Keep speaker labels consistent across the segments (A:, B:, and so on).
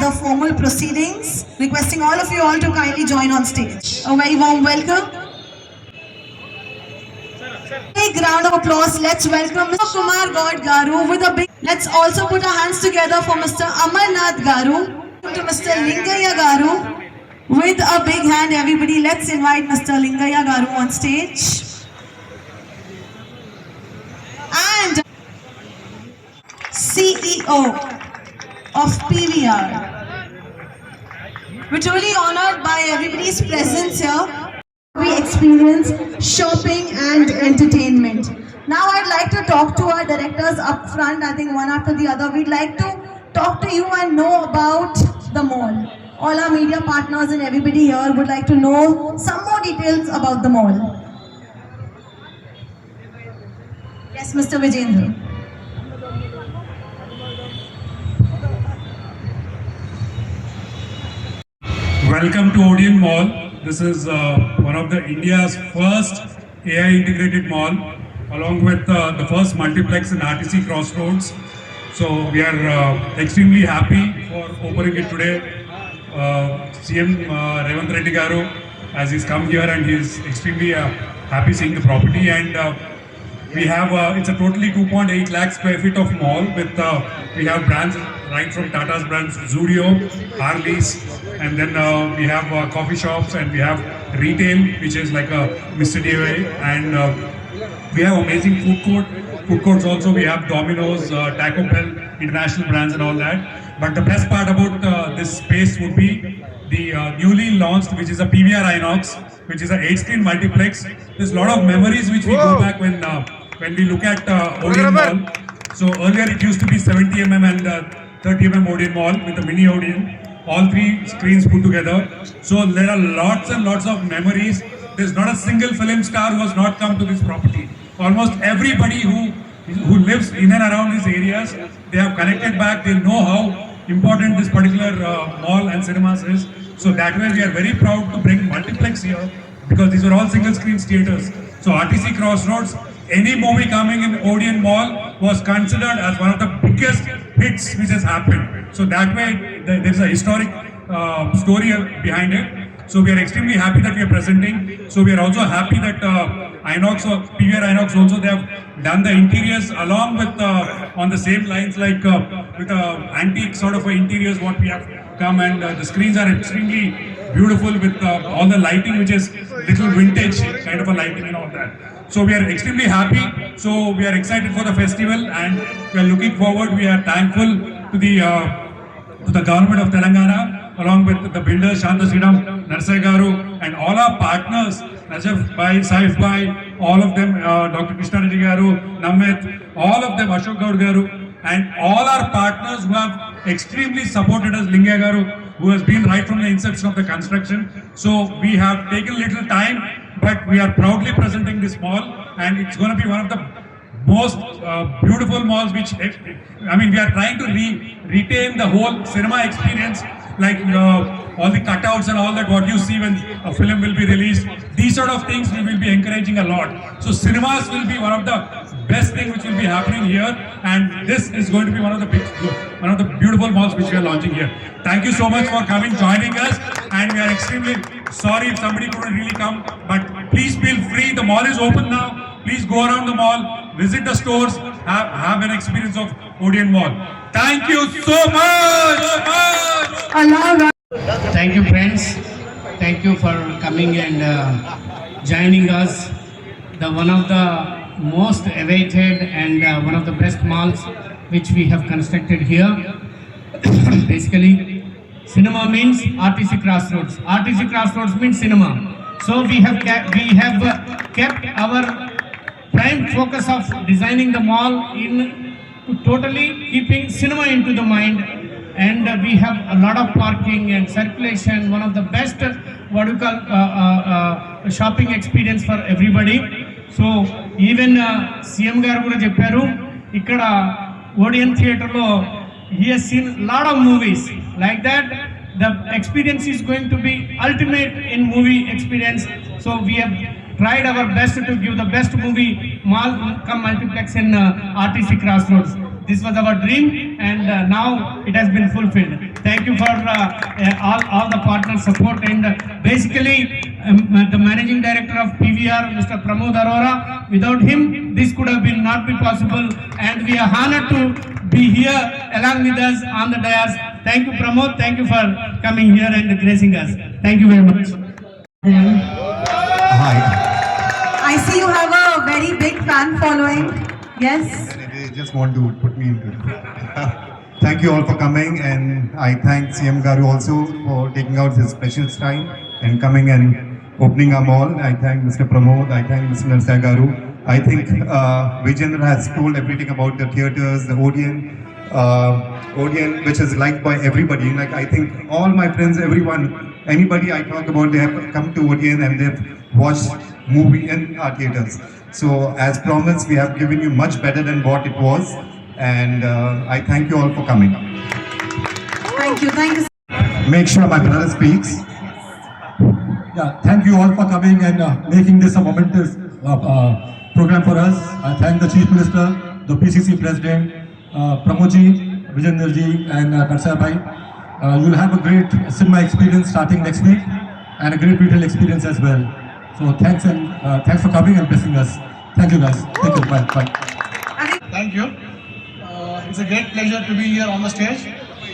A: the formal proceedings. Requesting all of you all to kindly join on stage. A very warm welcome. Big round of applause. Let's welcome Mr. Kumar God Garu with a big. Let's also put our hands together for Mr. Amarnath Garu, to Mr. Lingaya Garu with a big hand. Everybody, let's invite Mr. Lingaya Garu on stage. And CEO of PVR. We're truly honored by everybody's presence here. We experience shopping and entertainment. Now I'd like to talk to our directors up front, I think one after the other. We'd like to talk to you and know about the mall. All our media partners and everybody here would like to know some more details about the mall. Yes, Mr. Vijendra.
B: Welcome to Odeon Mall. This is one of the India's first AI integrated mall, along with the first multiplex in RTC Crossroads. So we are extremely happy for opening it today. CM Revanth Reddy Garu, as he's come here, and he's extremely happy seeing the property. And we have it's a totally 2.8 lakh square feet of mall with we have brands right from Tata's brands, Zudio, Harleys, and then we have coffee shops, and we have retail, which is like a Mr. DIY, and we have amazing food courts also. We have Domino's, Taco Bell, international brands and all that. But the best part about this space would be the newly launched, which is a PVR Inox, which is an 8-screen multiplex. There's a lot of memories which we go back when we look at Odeon Mall. So earlier it used to be 70mm and 30mm Odeon Mall with a mini Odeon, all 3 screens put together. So there are lots and lots of memories. There's not a single film star who has not come to this property. Almost everybody who lives in and around these areas, they have connected back. They know how important this particular mall and cinemas is. So that way we are very proud to bring multiplex here, because these are all single screen theaters. So RTC Crossroads, any movie coming in Odeon Mall was considered as one of the biggest hits which has happened. So that way there is a historic story behind it. So we are extremely happy that we are presenting. So we are also happy that Inox or PVR Inox also, they have done the interiors along with on the same lines, like with antique sort of interiors what we have come, and the screens are extremely beautiful with all the lighting, which is little vintage kind of a lighting and all that. So we are extremely happy. So we are excited for the festival, and we are looking forward. We are thankful to the government of Telangana, along with the builders, Shanta Sridham, Narsai Garu, and all our partners, Najaf Bhai, Saif Bhai, all of them, Dr. Krishna Reddy Garu, Namit, all of them, Ashok Gaur Garu, and all our partners who have extremely supported us, Lingaya Garu, who has been right from the inception of the construction. So we have taken a little time, but we are proudly presenting this mall, and it's going to be one of the most beautiful malls, which, I mean, we are trying to retain the whole cinema experience, like all the cutouts and all that what you see when a film will be released. These sort of things we will be encouraging a lot. So cinemas will be one of the best thing which will be happening here, and this is going to be one of the beautiful malls which we are launching here. Thank you so much for coming, joining us, and we are extremely sorry if somebody couldn't really come, but please feel free. The mall is open now. Please go around the mall, visit the stores, have an experience of Odeon Mall. Thank you so much.
C: Thank you, friends. Thank you for coming and joining us. One of the most awaited and one of the best malls which we have constructed here. Basically, cinema means RTC Crossroads. RTC Crossroads means cinema. So we have kept our prime focus of designing the mall in totally keeping cinema into the mind, and we have a lot of parking and circulation, one of the best what you call shopping experience for everybody. So even CM garu kuda chepparu ikkada Odeon theater lo he has seen a lot of movies like that. The experience is going to be ultimate in movie experience. So we have tried our best to give the best movie mall come multiplex in RTC Crossroads. This was our dream, and now it has been fulfilled. Thank you for all the partner support, and basically the managing director of PVR, Mr. Pramod Arora. Without him, this could have been not be possible, and we are honored to be here along with us on the dais. Thank you, Pramod. Thank you for coming here and gracing us. Thank you very much.
D: Hi.
A: I see you have a very big fan following. Yes.
D: They just want to put me into it. Thank you all for coming, and I thank CM Garu also for taking out his special time and coming and opening our mall. I thank Mr. Pramod, I thank Mr. Narsai Garu. I think Vijayendra has told everything about the theatres, the Odeon, which is liked by everybody. Like, I think all my friends, everyone, anybody I talk about, they have come to Odeon and they've watched movie in our theatres. So as promised, we have given you much better than what it was, and I thank you all for coming.
A: Thank you. Thank you.
D: Make sure my brother speaks.
E: Yeah, thank you all for coming and making this a momentous program for us. I thank the Chief Minister, the PCC President, Pramodji, Vijendraji, and Narsai Bhai. You'll have a great cinema experience starting next week, and a great retail experience as well. So thanks, and thanks for coming and blessing us. Thank you guys. Thank you. Bye. Bye.
F: Thank you. It's a great pleasure to be here on the stage.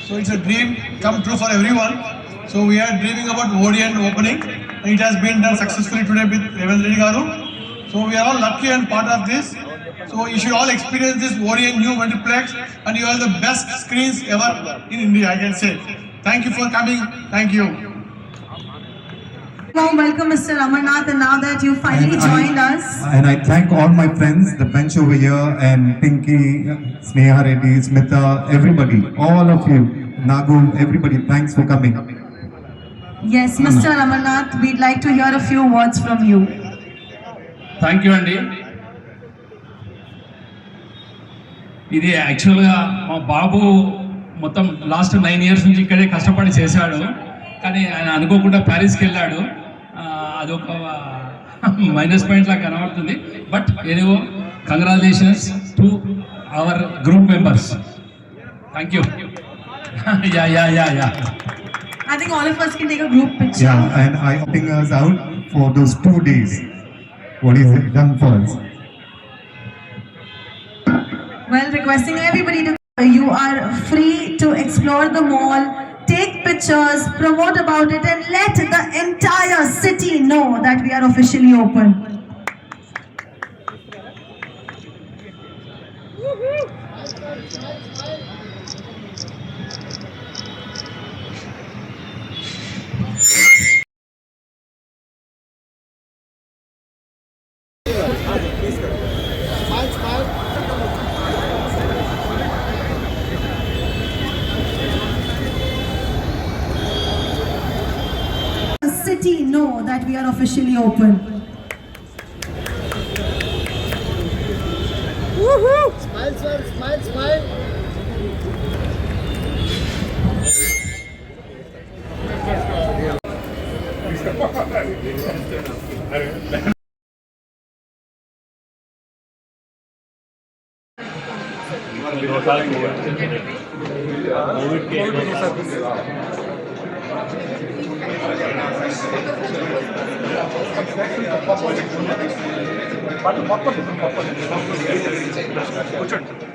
F: So it's a dream come true for everyone. So we are dreaming about Odeon opening, and it has been done successfully today with Revendra Reddy Garu. So we are all lucky and part of this. So you should all experience this Odeon new multiplex, and you have the best screens ever in India, I can say. Thank you for coming. Thank you.
A: Warm welcome, Mr. Amarnath, and now that you finally joined us.
D: And I thank all my friends, the bench over here, and Pinky, Sneha Reddy, Smita, everybody, all of you, Nagu, everybody, thanks for coming.
A: Yes, Mr. Amarnath, we'd like to hear a few words from you.
G: Thank you అండి. ఇది యాక్చువల్గా మా బాబు మొత్తం last 9 years నుంచి ఇక్కడే కష్టపడి చేశాడు, కానీ ఆయన అనుకోకుండా ప్యారిస్కి వెళ్ళాడు. అదొక మైనస్ పాయింట్ లాగా కనబడుతుంది. But anyway, congratulations to our group members. Thank you. Yeah
A: I think all of us can take a group picture.
D: Yeah, and I opting us out for those 2 days. What is it done for us?
A: Well, requesting everybody to, you are free to explore the mall, take pictures, promote about it, and let the entire city know that we are officially open. The city know that we are officially open.
F: Smile, sir. Smile, smile.
B: కూర్చోండి.